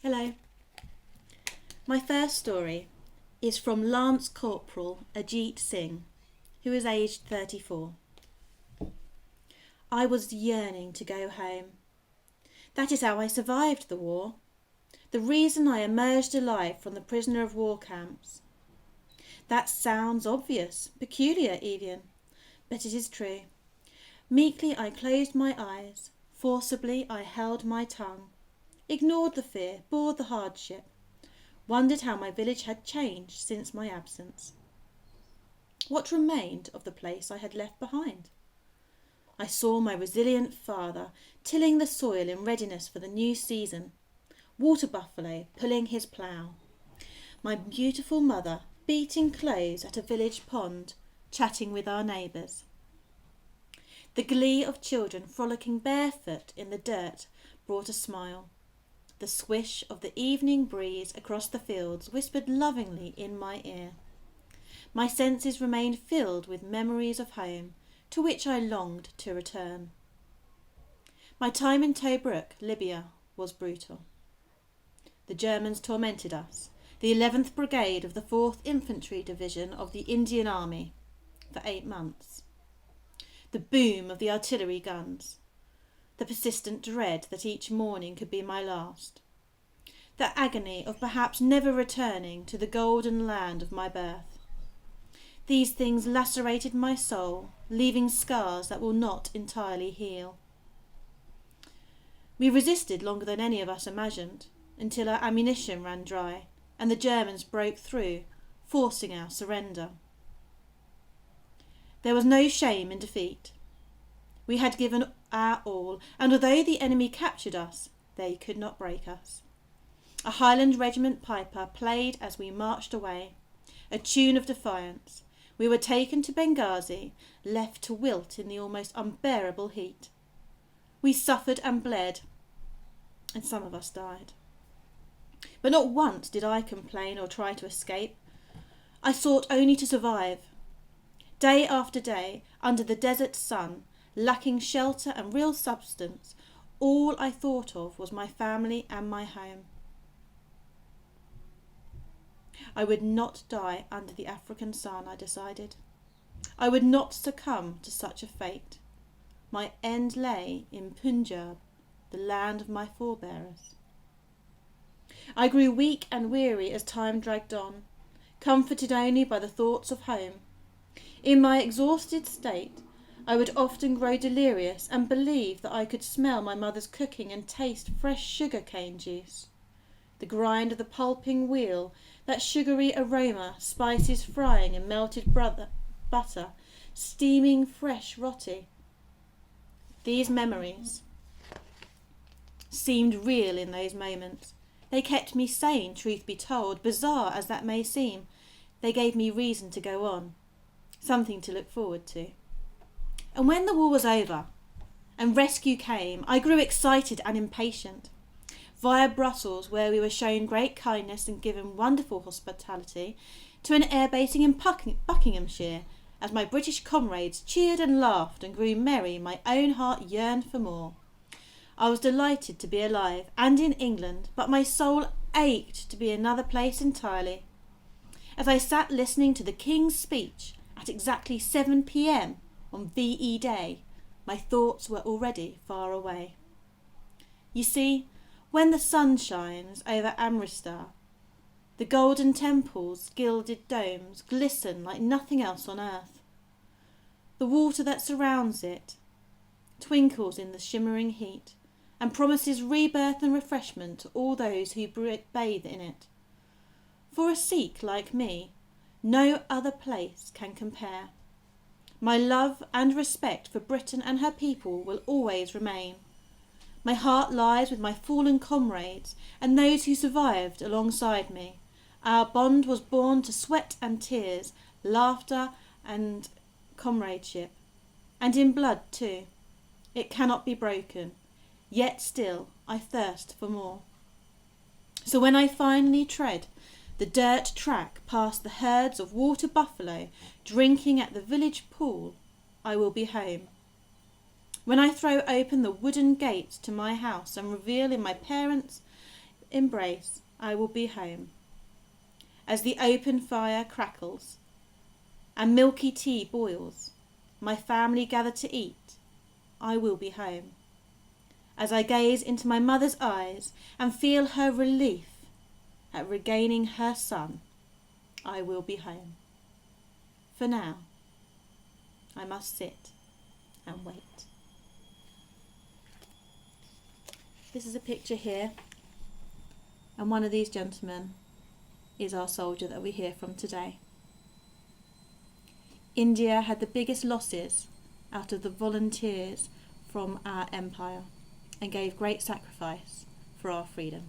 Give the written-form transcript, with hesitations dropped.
Hello. My first story is from Lance Corporal Ajit Singh, who is aged 34. I was yearning to go home. That is how I survived the war. The reason I emerged alive from the prisoner of war camps. That sounds obvious, peculiar even, but it is true. Meekly I closed my eyes, forcibly I held my tongue, ignored the fear, bore the hardship, wondered how my village had changed since my absence. What remained of the place I had left behind? I saw my resilient father tilling the soil in readiness for the new season, water buffalo pulling his plough, my beautiful mother beating clothes at a village pond, chatting with our neighbours. The glee of children frolicking barefoot in the dirt brought a smile. The swish of the evening breeze across the fields whispered lovingly in my ear. My senses remained filled with memories of home, to which I longed to return. My time in Tobruk, Libya, was brutal. The Germans tormented us, the 11th Brigade of the 4th Infantry Division of the Indian Army, for 8 months. The boom of the artillery guns, the persistent dread that each morning could be my last, the agony of perhaps never returning to the golden land of my birth. These things lacerated my soul, leaving scars that will not entirely heal. We resisted longer than any of us imagined, until our ammunition ran dry and the Germans broke through, forcing our surrender. There was no shame in defeat. We had given our all, and although the enemy captured us, they could not break us. A Highland Regiment piper played as we marched away, a tune of defiance. We were taken to Benghazi, left to wilt in the almost unbearable heat. We suffered and bled, and some of us died. But not once did I complain or try to escape. I sought only to survive. Day after day, under the desert sun, lacking shelter and real substance, all I thought of was my family and my home. I would not die under the African sun, I decided. I would not succumb to such a fate. My end lay in Punjab, the land of my forebears. I grew weak and weary as time dragged on, comforted only by the thoughts of home. In my exhausted state, I would often grow delirious and believe that I could smell my mother's cooking and taste fresh sugar cane juice. The grind of the pulping wheel, that sugary aroma, spices frying in melted butter, steaming fresh roti. These memories seemed real in those moments. They kept me sane, truth be told, bizarre as that may seem. They gave me reason to go on, something to look forward to. And when the war was over and rescue came, I grew excited and impatient. Via Brussels, where we were shown great kindness and given wonderful hospitality, to an air basing in Buckinghamshire, as my British comrades cheered and laughed and grew merry, my own heart yearned for more. I was delighted to be alive and in England, but my soul ached to be another place entirely. As I sat listening to the King's speech at exactly 7 p.m. on VE Day, my thoughts were already far away. You see, when the sun shines over Amritsar, the golden temple's gilded domes glisten like nothing else on earth. The water that surrounds it twinkles in the shimmering heat and promises rebirth and refreshment to all those who bathe in it. For a Sikh like me, no other place can compare. My love and respect for Britain and her people will always remain. My heart lies with my fallen comrades and those who survived alongside me. Our bond was born to sweat and tears, laughter and comradeship, and in blood too. It cannot be broken, yet still I thirst for more. So when I finally tread the dirt track past the herds of water buffalo drinking at the village pool, I will be home. When I throw open the wooden gates to my house and reveal in my parents' embrace, I will be home. As the open fire crackles and milky tea boils, my family gather to eat, I will be home. As I gaze into my mother's eyes and feel her relief at regaining her son, I will be home. For now, I must sit and wait. This is a picture here, and one of these gentlemen is our soldier that we hear from today. India had the biggest losses out of the volunteers from our empire and gave great sacrifice for our freedom.